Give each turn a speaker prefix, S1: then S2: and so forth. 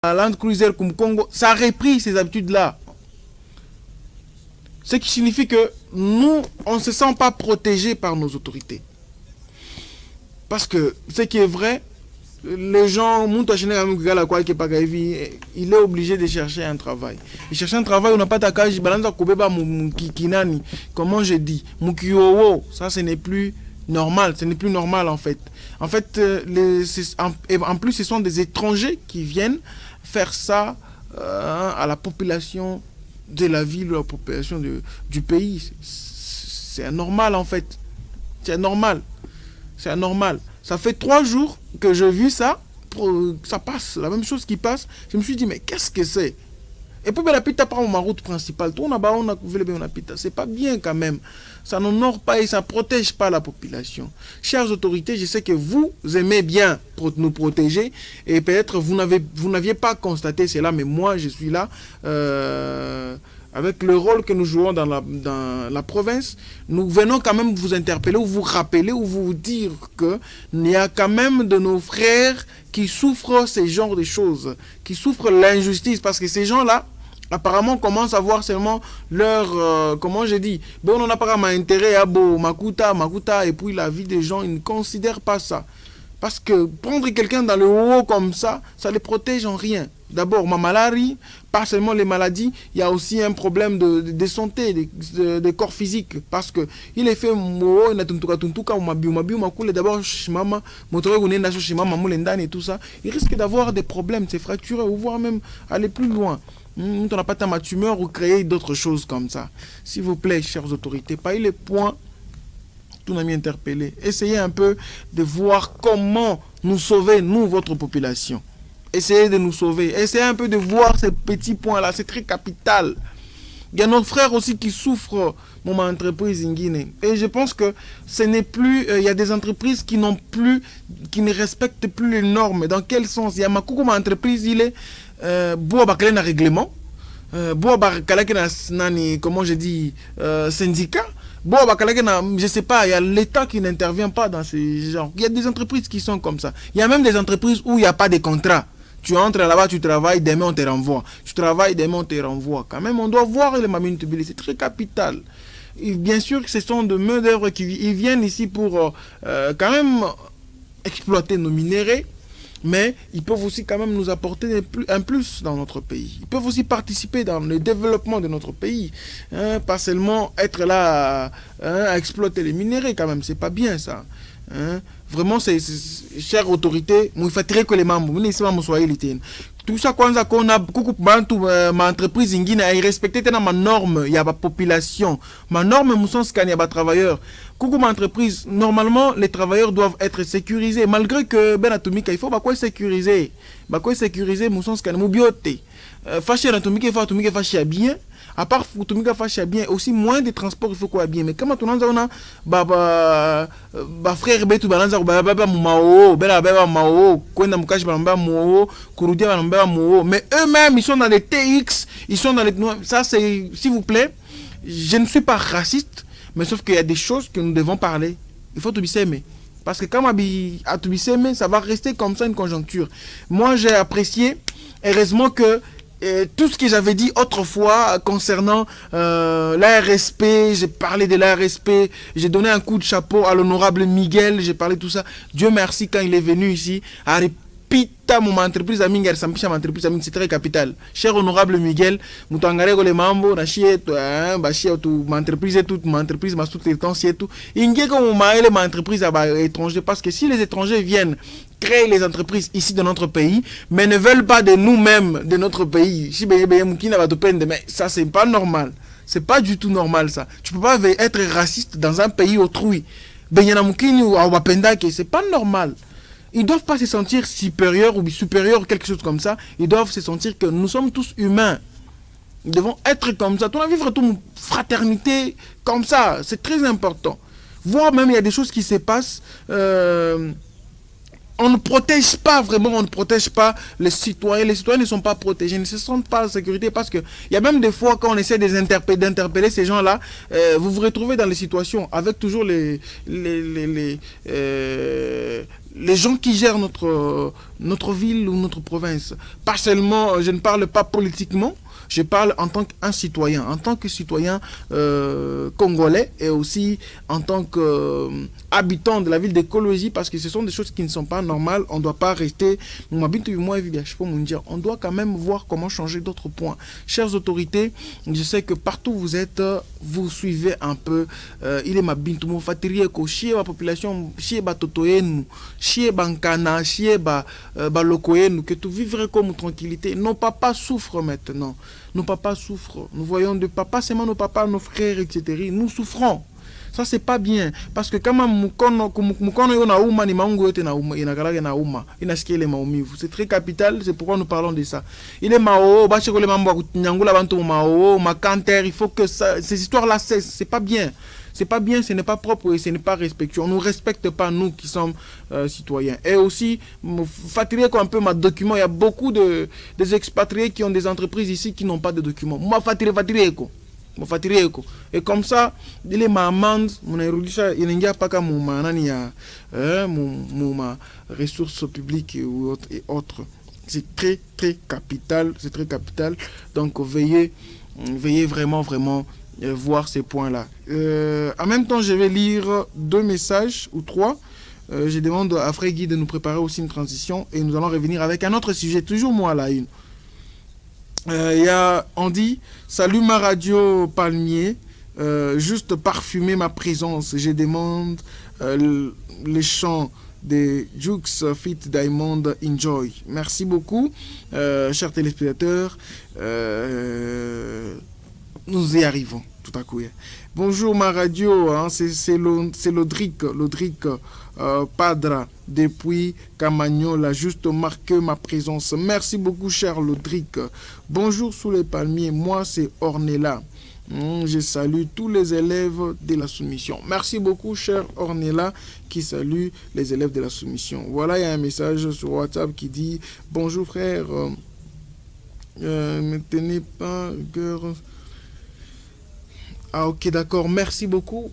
S1: Land Cruiser comme Congo, ça a repris ces habitudes-là. Ce qui signifie que nous, on ne se sent pas protégés par nos autorités. Parce que ce qui est vrai, les gens, il est obligé de chercher un travail. Et chercher un travail, on n'a pas d'akage, comment je dis, ça ce n'est plus normal, ce n'est plus normal en fait. En fait, en plus, ce sont des étrangers qui viennent faire ça à la population de la ville ou la population du pays. C'est anormal en fait. C'est anormal. C'est anormal. Ça fait 3 jours que je vis ça. Ça passe, la même chose qui passe. Je me suis dit, mais qu'est-ce que c'est? Et puis, la pita par ma route principale. C'est pas bien quand même. Ça n'honore pas et ça ne protège pas la population. Chères autorités, je sais que vous aimez bien nous protéger. Et peut-être vous n'aviez pas constaté cela, mais moi, je suis là. Avec le rôle que nous jouons dans la province, nous venons quand même vous interpeller ou vous rappeler ou vous dire qu'il y a quand même de nos frères qui souffrent ces genres de choses, qui souffrent l'injustice, parce que ces gens-là, apparemment, commencent à voir seulement leur, comment je dis, bon, on n'a pas intérêt à Makuta, et puis la vie des gens, ils ne considèrent pas ça. Parce que prendre quelqu'un dans le haut comme ça les protège en rien. D'abord, ma maladie, pas seulement les maladies, il y a aussi un problème de santé, de corps physique. Parce que il est fait, d'abord, et tout ça, il risque d'avoir des problèmes, c'est fracturé, ou voire même aller plus loin. On n'a pas ma tumeur ou créer d'autres choses comme ça. S'il vous plaît, chères autorités, pas les points. Tout n'a mis interpellé. Essayez un peu de voir comment nous sauver, nous, votre population. Essayez de nous sauver. Essayez un peu de voir ces petits points-là. C'est très capital. Il y a notre frère aussi qui souffre, mon entreprise en Guinée. Et je pense que ce n'est plus... il y a des entreprises qui n'ont plus... qui ne respectent plus les normes. Dans quel sens? Il y a ma entreprise, il est... bois un règlement. Bois comment je dis... syndicat. Bon, je sais pas, il y a l'État qui n'intervient pas dans ces genres. Il y a des entreprises qui sont comme ça. Il y a même des entreprises où il n'y a pas de contrat. Tu entres là-bas, tu travailles, demain on te renvoie. Tu travailles, demain on te renvoie. Quand même, on doit voir les maminutabilités. C'est très capital. Et bien sûr que ce sont de main d'œuvre qui viennent ici pour quand même exploiter nos minéraux. Mais ils peuvent aussi quand même nous apporter un plus dans notre pays. Ils peuvent aussi participer dans le développement de notre pays. Pas seulement être là à exploiter les minéraux quand même. C'est pas bien ça. Vraiment, chère autorité, il faut tirer que les membres. Tout ça, quand on a beaucoup ma entreprise en Guinée, il respecte ma norme, il y a ma population. Ma norme, il y a des travailleurs. Coucou ma entreprise, normalement, les travailleurs doivent être sécurisés. Malgré que Ben Atomika, il faut quoi sécuriser. Quoi sécuriser, bioté. Fâché Atomika, il faut Atomika fâché bien. À part Atomika fâché bien, aussi moins de transport, il faut quoi bien. Mais comment on a frère Betou Balanza, Mao, Bela Mao, Kwenda Mukashi Balamba Mao, Kurudia Balamba Mao. Mais eux-mêmes, ils sont dans les TX, ils sont dans les. Ça, c'est. S'il vous plaît, je ne suis pas raciste. Mais sauf qu'il y a des choses que nous devons parler. Il faut tout s'aimer. Parce que quand à tout s'aimer, ça va rester comme ça une conjoncture. Moi, j'ai apprécié, heureusement que tout ce que j'avais dit autrefois concernant l'ARSP, j'ai parlé de l'ARSP, j'ai donné un coup de chapeau à l'honorable Miguel, j'ai parlé de tout ça. Dieu merci quand il est venu ici à Pita mon entreprise à Mingar Sampisha entreprise à c'est très capital. Cher honorable Miguel, mutangare les mambo na chie tu entreprise toute ma entreprise ma sous-traitance et tout. Inge comme ma entreprise à étranger parce que si les étrangers viennent créer les entreprises ici dans notre pays mais ne veulent pas de nous-mêmes de notre pays. Si mais ça c'est pas normal. C'est pas du tout normal ça. Tu peux pas être raciste dans un pays autrui. C'est pas normal. Ils ne doivent pas se sentir supérieurs ou supérieurs, quelque chose comme ça. Ils doivent se sentir que nous sommes tous humains. Nous devons être comme ça. Tu dois vivre toute fraternité comme ça. C'est très important. Voir même, il y a des choses qui se passent on ne protège pas vraiment, on ne protège pas les citoyens. Les citoyens ne sont pas protégés, ils ne se sentent pas en sécurité parce que il y a même des fois quand on essaie d'interpeller ces gens-là, vous vous retrouvez dans les situations avec toujours les gens qui gèrent notre ville ou notre province. Pas seulement, je ne parle pas politiquement, je parle en tant qu'un citoyen, en tant que citoyen congolais et aussi en tant qu'habitant de la ville d'écologie, parce que ce sont des choses qui ne sont pas normales. On ne doit pas rester. On doit quand même voir comment changer d'autres points. Chères autorités, je sais que partout où vous êtes, vous suivez un peu. Il est ma bintu, mon fatiri, chier la population, chier ba totoyenu, chier bankana, chier ba lokoyenu, que tout vivre comme tranquillité. Nos papas souffrent maintenant. Nos papas souffrent. Nous voyons de papas, seulement nos papas, nos frères, etc. Nous souffrons. Ça, c'est pas bien. Parce que c'est très capital, c'est pourquoi nous parlons de ça. Il est Mao, il faut que ces histoires-là cessent. C'est pas bien. C'est pas bien, ce n'est pas propre et ce n'est pas respectueux. On ne nous respecte pas, nous qui sommes citoyens. Et aussi, fatiguer un peu ma document, il y a beaucoup des expatriés qui ont des entreprises ici qui n'ont pas de documents. Moi, fatiguer quoi. Et comme ça, il est ma amende, mon érudisha, il n'y a pas qu'à mon ressources publiques et autres. C'est très, très capital. C'est très capital. Donc, veillez vraiment voir ces points-là. En même temps, je vais lire 2 messages ou 3. Je demande à Frère Guy de nous préparer aussi une transition et nous allons revenir avec un autre sujet, toujours moi à la une. On dit salut ma radio palmier, juste parfumer ma présence. Je demande les chants de Jux Fit Diamond Enjoy. Merci beaucoup, chers téléspectateurs. Nous y arrivons tout à coup. Bonjour ma radio, hein, c'est Lodric Padra depuis Camagnola, juste marquer ma présence. Merci beaucoup cher Lodric. Bonjour sous les palmiers, moi c'est Ornella. Je salue tous les élèves de la soumission. Merci beaucoup cher Ornella qui salue les élèves de la soumission. Voilà, il y a un message sur WhatsApp qui dit bonjour frère, ne tenez pas cœur. Ah ok d'accord, merci beaucoup.